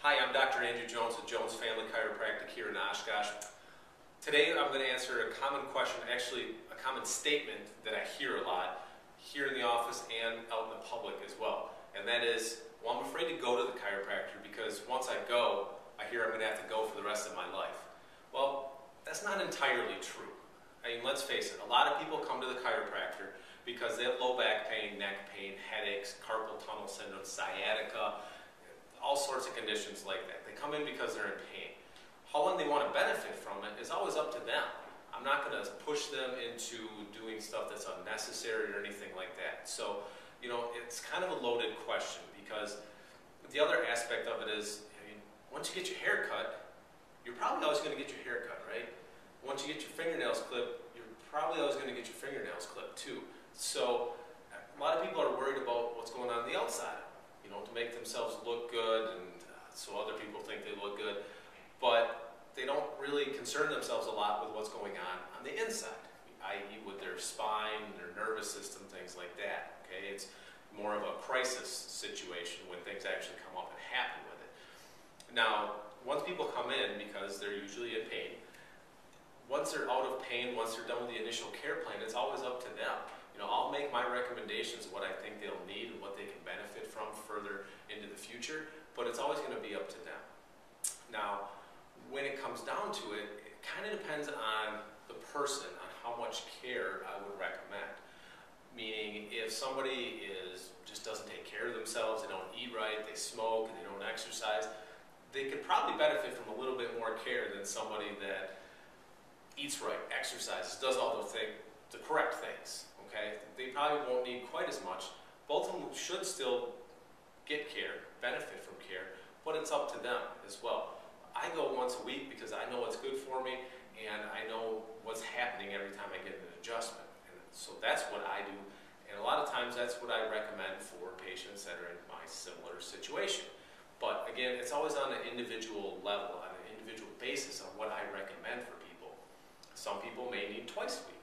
Hi, I'm Dr. Andrew Jones with Jones Family Chiropractic here in Oshkosh. Today I'm going to answer a common question, actually a common statement that I hear a lot here in the office and out in the public as well. And that is, well, I'm afraid to go to the chiropractor because once I go, I hear I'm going to have to go for the rest of my life. Well, that's not entirely true. I mean, let's face it, a lot of people come to the chiropractor because they have low back pain, neck pain, headaches, carpal tunnel syndrome, sciatica, all sorts of conditions like that. They come in because they're in pain. How long they want to benefit from it is always up to them. I'm not going to push them into doing stuff that's unnecessary or anything like that. So, you know, it's kind of a loaded question because the other aspect of it is, I mean, once you get your hair cut, you're probably always going to get your hair cut, right? Once you get your fingernails clipped, you're probably always going to get your fingernails clipped too. So a lot of people are worried about what's going on the outside, you know, to make themselves look good and so other people think they look good. But they don't really concern themselves a lot with what's going on the inside, i.e. with their spine, their nervous system, things like that. Okay, it's more of a crisis situation when things actually come up and happen with it. Now, once people come in, because they're usually in pain, once they're out of pain, once they're done with the initial care plan, it's always up to them. You know, I'll make my recommendations of what I think they'll need and what they can benefit from further into the future, but it's always going to be up to them. Now, when it comes down to it, it kind of depends on the person, on how much care I would recommend. Meaning, if somebody just doesn't take care of themselves, they don't eat right, they smoke, they don't exercise, they could probably benefit from a little bit more care than somebody that eats right, exercises, does all the correct things. Okay, they probably won't need quite as much. Both of them should still get care, benefit from care, but it's up to them as well. I go once a week because I know what's good for me and I know what's happening every time I get an adjustment. And so that's what I do, and a lot of times that's what I recommend for patients that are in my similar situation. But again, it's always on an individual level, on an individual basis on what I recommend for people. Some people may need twice a week.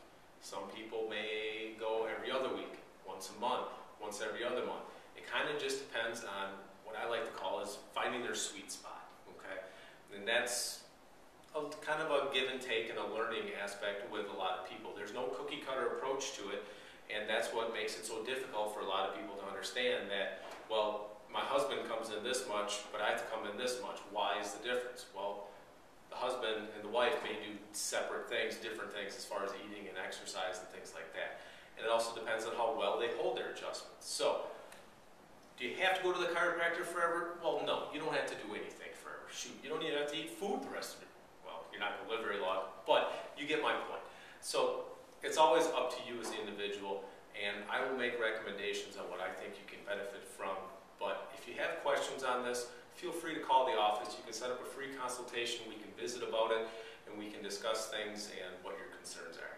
Some people may go every other week, once a month, once every other month. It kind of just depends on what I like to call is finding their sweet spot, okay? And that's kind of a give and take and a learning aspect with a lot of people. There's no cookie cutter approach to it, and that's what makes it so difficult for a lot of people to understand that, well, my husband comes in this much, but I have to come in this much. Why is the difference? Well, the husband and the wife may do separate things, different things as far as eating and exercise and things like that. And it also depends on how well they hold their adjustments. So, do you have to go to the chiropractor forever? Well, no, you don't have to do anything forever. Shoot, you don't even have to eat food the rest of it. Well, you're not going to live very long, but you get my point. So, it's always up to you as the individual, and I will make recommendations on what I think you can benefit from. But if you have questions on this, feel free to call the office. You can set up a free consultation. We can visit about it, and we can discuss things and what your concerns are.